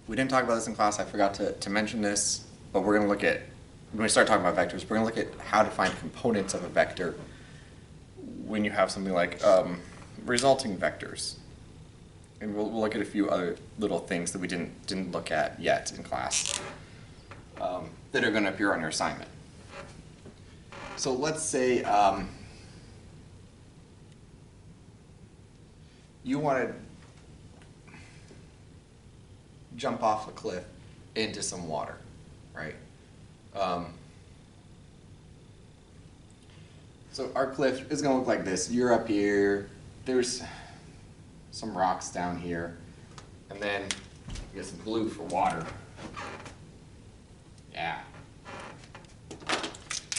we didn't talk about this in class. I forgot to mention this, but we're going to look at, when we start talking about vectors, we're going to look at how to find components of a vector when you have something like resulting vectors. And we'll look at a few other little things that we didn't look at yet in class that are going to appear on your assignment. So let's say you want to jump off a cliff into some water, right? So our cliff is going to look like this. You're up here. There's some rocks down here. And then you get some blue for water. Yeah.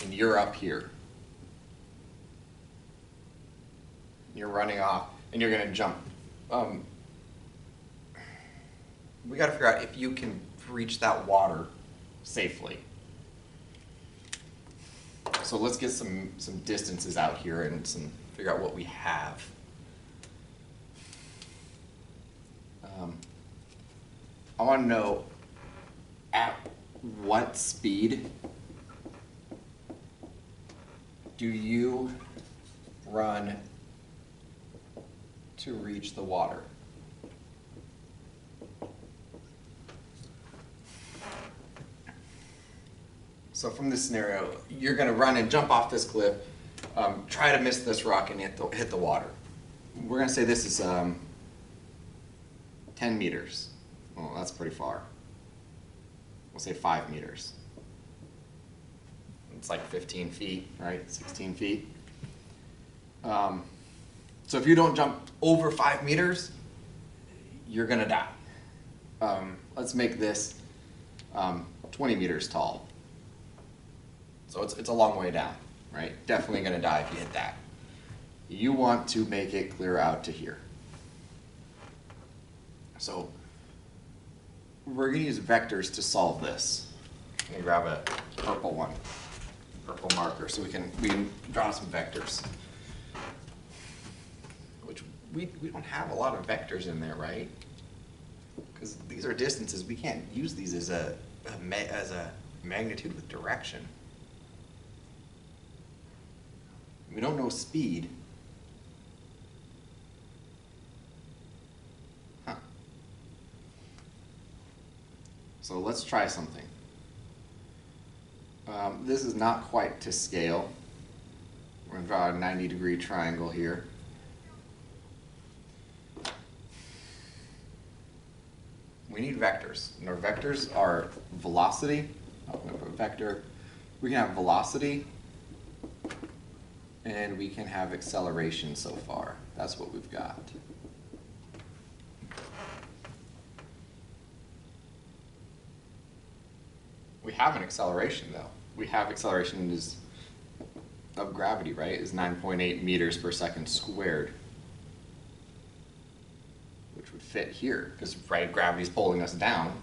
And you're up here. You're running off, and you're going to jump. We got to figure out if you can reach that water safely. So let's get some distances out here and figure out what we have. I want to know at what speed do you run to reach the water? So from this scenario, you're going to run and jump off this cliff, try to miss this rock and hit the water. We're going to say this is 10 meters. Well, that's pretty far. We'll say 5 meters. It's like 15 feet, right? 16 feet. So if you don't jump over 5 meters, you're going to die. Let's make this 20 meters tall. So it's a long way down, right? Definitely going to die if you hit that. You want to make it clear out to here. So we're going to use vectors to solve this. Let me grab a purple one, purple marker, so we can draw some vectors. Which we don't have a lot of vectors in there, right? Because these are distances. We can't use these as a magnitude with direction. We don't know speed. Huh. So let's try something. This is not quite to scale. We're going to draw a 90-degree triangle here. We need vectors. And our vectors are velocity. I'm going to put a vector. We can have velocity, and we can have acceleration so far. That's what we've got. We have an acceleration, though. We have acceleration of gravity, right? Is 9.8 meters per second squared, which would fit here, because right, gravity's pulling us down.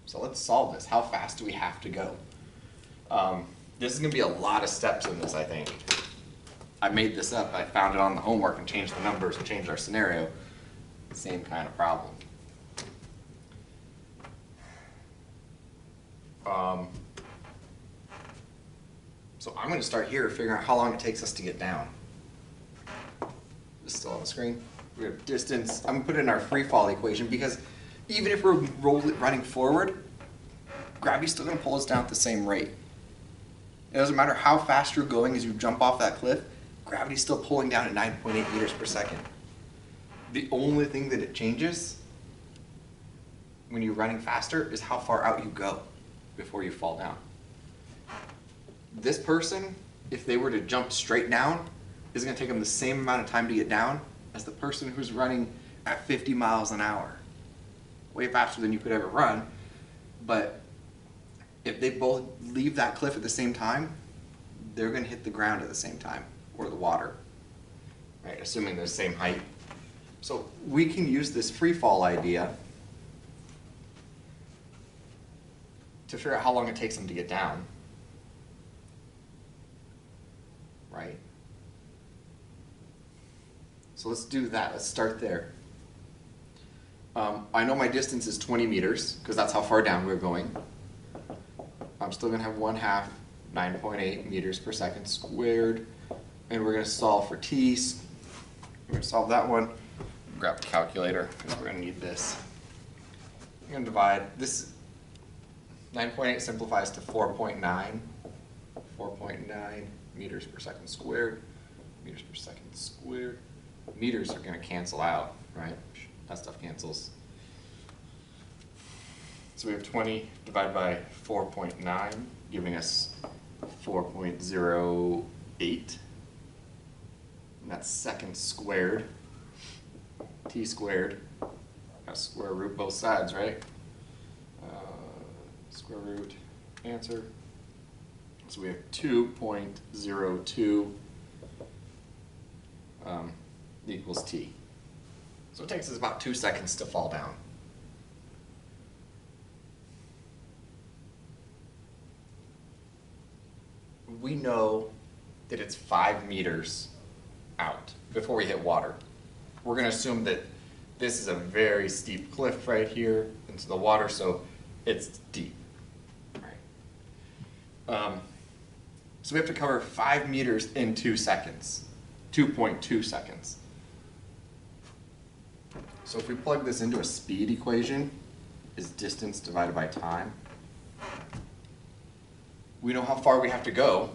So let's solve this. How fast do we have to go? This is going to be a lot of steps in this, I think. I made this up. I found it on the homework and changed the numbers and changed our scenario. Same kind of problem. So I'm going to start here figuring out how long it takes us to get down. This is still on the screen. We have distance. I'm going to put it in our free fall equation because even if we're running forward, gravity's still going to pull us down at the same rate. It doesn't matter how fast you're going as you jump off that cliff, gravity's still pulling down at 9.8 meters per second. The only thing that it changes when you're running faster is how far out you go before you fall down. This person, if they were to jump straight down, is going to take them the same amount of time to get down as the person who's running at 50 miles an hour. Way faster than you could ever run. But if they both leave that cliff at the same time, they're going to hit the ground at the same time, or the water, right? Assuming they're the same height. So we can use this free fall idea to figure out how long it takes them to get down, right? So let's do that. Let's start there. I know my distance is 20 meters because that's how far down we're going. I'm still going to have 1/2 9.8 meters per second squared. And we're going to solve for t. We're going to solve that one. Grab a calculator because we're going to need this. I'm going to divide this. 9.8 simplifies to 4.9. 4.9 meters per second squared. Meters per second squared. Meters are going to cancel out, right? That stuff cancels. So we have 20 divided by 4.9, giving us 4.08. And that's seconds squared. T squared. Got to square root both sides, right? Square root answer. So we have 2.02 equals t. So it takes us about 2 seconds to fall down. We know that it's 5 meters out before we hit water. We're going to assume that this is a very steep cliff right here into the water, so it's deep. Right? So we have to cover 5 meters in 2 seconds, 2.2 seconds. So if we plug this into a speed equation, is distance divided by time. We know how far we have to go.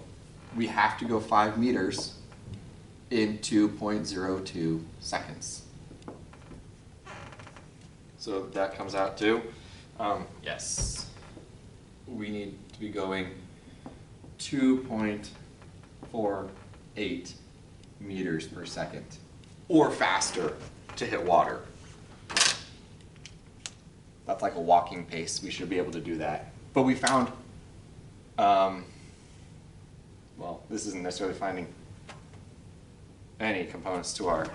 We have to go 5 meters in 2.02 seconds. So that comes out to, yes, we need to be going 2.48 meters per second or faster to hit water. That's like a walking pace. We should be able to do that. But we found, well, this isn't necessarily finding any components to our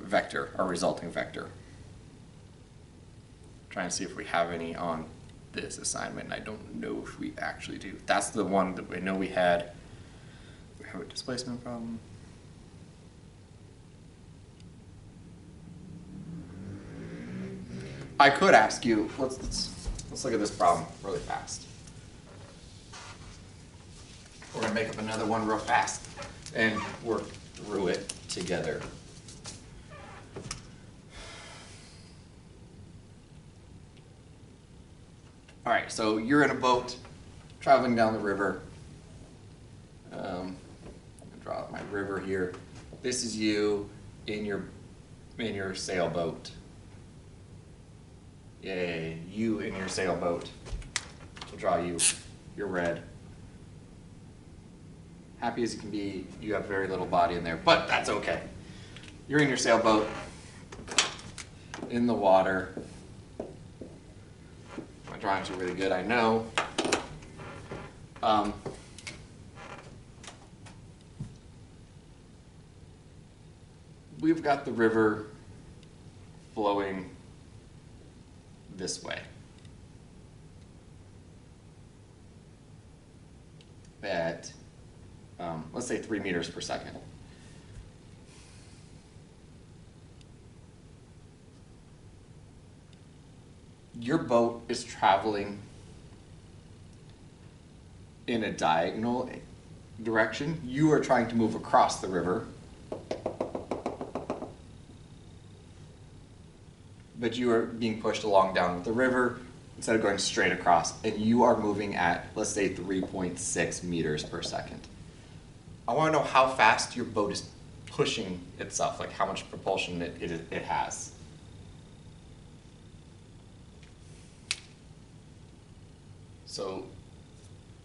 vector, our resulting vector. Trying to see if we have any on this assignment, and I don't know if we actually do. That's the one that we know we had. We have a displacement problem. I could ask you, let's look at this problem really fast. We're going to make up another one real fast and work through it together. All right, so you're in a boat traveling down the river. I'm gonna draw my river here. This is you in your sailboat. Yay, you in your sailboat. We'll draw you. You're red. Happy as you can be, you have very little body in there, but that's okay. You're in your sailboat, in the water. My drawings are really good, I know. We've got the river flowing this way. At, let's say 3 meters per second. Your boat is traveling in a diagonal direction. You are trying to move across the river. But you are being pushed along down the river instead of going straight across, and you are moving at, let's say, 3.6 meters per second. I want to know how fast your boat is pushing itself, like how much propulsion it has. So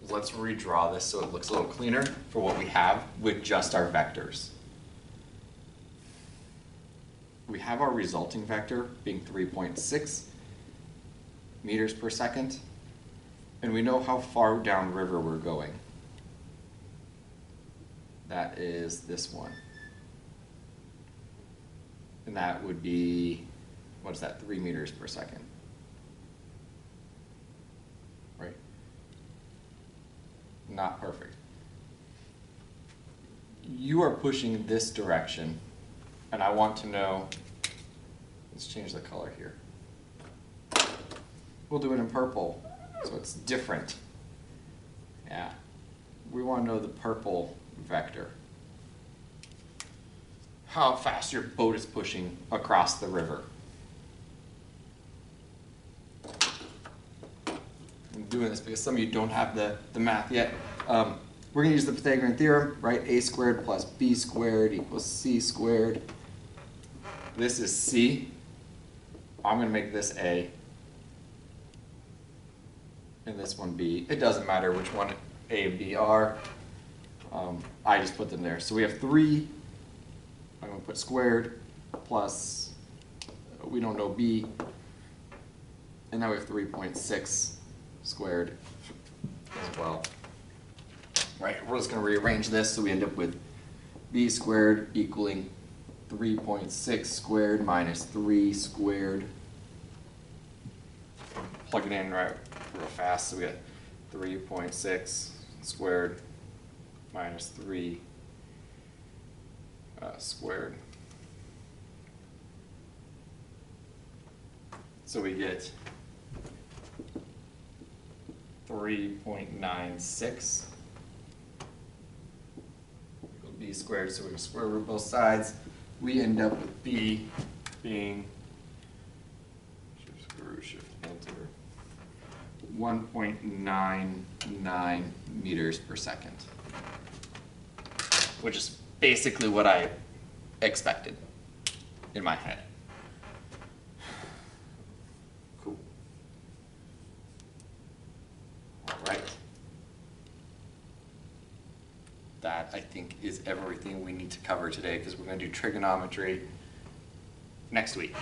let's redraw this so it looks a little cleaner for what we have with just our vectors. We have our resulting vector being 3.6 meters per second, and we know how far downriver we're going. That is this one. And that would be, what is that, 3 meters per second. Right? not perfect. You are pushing this direction, and I want to know, let's change the color here. We'll do it in purple, so it's different. Yeah, we want to know the purple vector. How fast your boat is pushing across the river. I'm doing this because some of you don't have the math yet. We're going to use the Pythagorean theorem, right? A squared plus b squared equals c squared. This is c. I'm going to make this a. And this one b. It doesn't matter which one a and b are. I just put them there. So we have 3. I'm going to put squared plus, we don't know b. And now we have 3.6 squared as well. Right, we're just going to rearrange this so we end up with b squared equaling 3.6 squared minus 3 squared. Plug it in right real fast, so we get 3.6 squared minus 3 squared. So we get 3.96 equals b squared, so we can square root both sides. We end up with b being shift enter 1.99 meters per second, which is basically what I expected in my head. Cool. All right. That, I think, is everything we need to cover today, because we're going to do trigonometry next week.